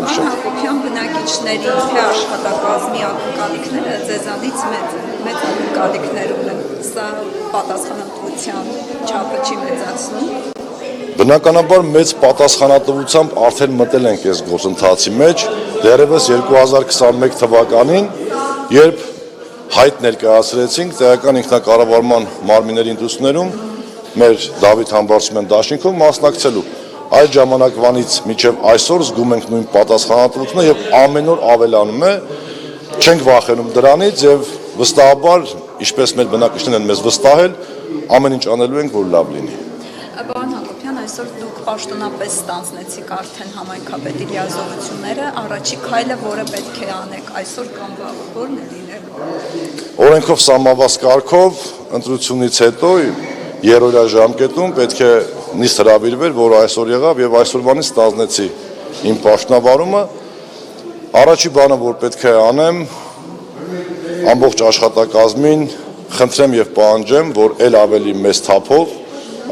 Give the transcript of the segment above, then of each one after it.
եմ շատ։ Հակոբյան բնակիչների թե աշխատակազմի ակնկալիքները ձեզանից մեծ ակնկալիքներ ունեն, սա պատասխանատվության չափը չի մեծացնում։ Բնականաբար մեծ պատասխանատվությամբ արդեն մտել ենք այս գործընթացի մեջ, դեռևս 2021 թվականին, երբ հայտ ներկայացրեցինք տեղական ինքնակառավարման մարմինների ընտրություններում մեր Դավիթ Համբարձումյան դաշինքով մասնակցելու։ Այդ ժամանակվանից մինչև այսօր զգում ենք նույն պատասխանատվությունը եւ ամեն օր ավելանում է, չենք վախենում դրանից եւ վստահաբար, ինչպես մեր բնակիչներն են մեզ վստահել, ամեն ինչ անելու ենք, որ լավ լինի։ Պարոն Հակոբյան, այսօր դուք պաշտոնապես ստանձնեցիք արդեն համայնքապետի լիազորությունները, առաջի քայլը, որը պետք է անեք այսօր կամ վաղը, որն է լինելու։ Օրենքով սահմանված կարգով ընտրությունից հետո երրորդյա ժամկետում պետք է նիստ հրավիրվեր, որ այսօր եղավ եւ այսօրվանից ստանձնեցի իմ պաշտոնավարումը։ Առաջի բանը, որ պետք է անեմ, ամբողջ աշխատակազմին խնդրեմ եւ պահանջեմ, որ ել ավելի մեծ թափով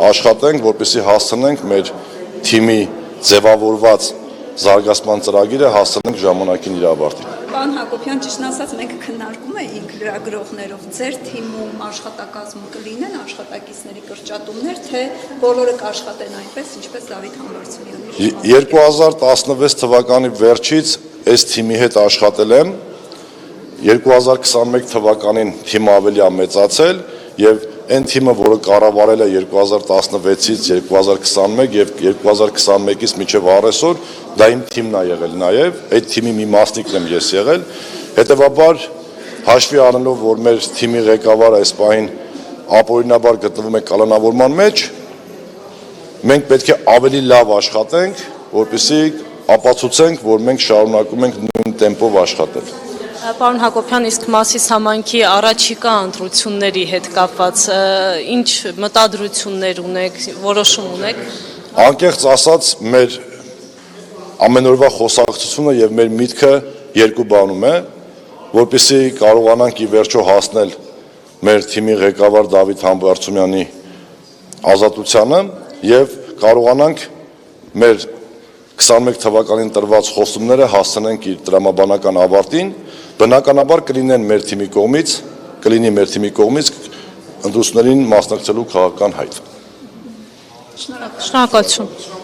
աշխատենք, որպեսզի հասցնենք մեր թիմի ձևավորված զարգացման ծրագիրը հասցնենք ժամանակին իր ավարտին։ Պարոն Հակոբյան, ճիշտն ասած, մենք քննարկում էինք լրագրողներով, ձեր թիմում աշխատակազմում կլինեն աշխատակիցների կրճատումներ, թե բոլորը կաշխատեն այնպես, ինչպես Դավիթ Համբարձումյանի։ 2016 թվականի վերջից այս թիմի հետ աշխատել եմ, 2021 թվականին թիմը ավելի է մեծացել եւ այն թիմը, որը կառավարել է 2016-ից 2021 եւ 2021-ից մինչեւ առեսօր, դա իմ թիմն է եղել նաեւ, այդ թիմի մի մասնիկն եմ ես եղել, հետեւաբար հաշվի առնելով, որ մեր թիմի ղեկավարը այս պահին ապօրինաբար գտնվում է կալանավորման մեջ, մենք պետք է ավելի լավ աշխատենք, որպեսզի ապացուցենք, որ մենք շարունակում ենք նույն տեմպով աշխատել։ Պարոն Հակոբյան, իսկ Մասիս համայնքի առաջիկա ընտրությունների հետ կապված ինչ մտադրություններ ունեք, որոշում ունեք։ Անկեղծ ասած, մեր ամենօրվա խոսակցությունը եւ մեր միտքը երկու բանում է, որպեսզի կարողանանք ի վերջո հասնել մեր թիմի ղեկավար Դավիթ Համբարձումյանի ազատությանը եւ կարողանանք մեր 21 թվականին տրված խոստումները հասցնենք իր տրամաբանական ավարտին, բնականաբար կլինի մեր թիմի կողմից ընտրություններին մասնակցելու քաղաքական հայտ։ Շնորհակալություն։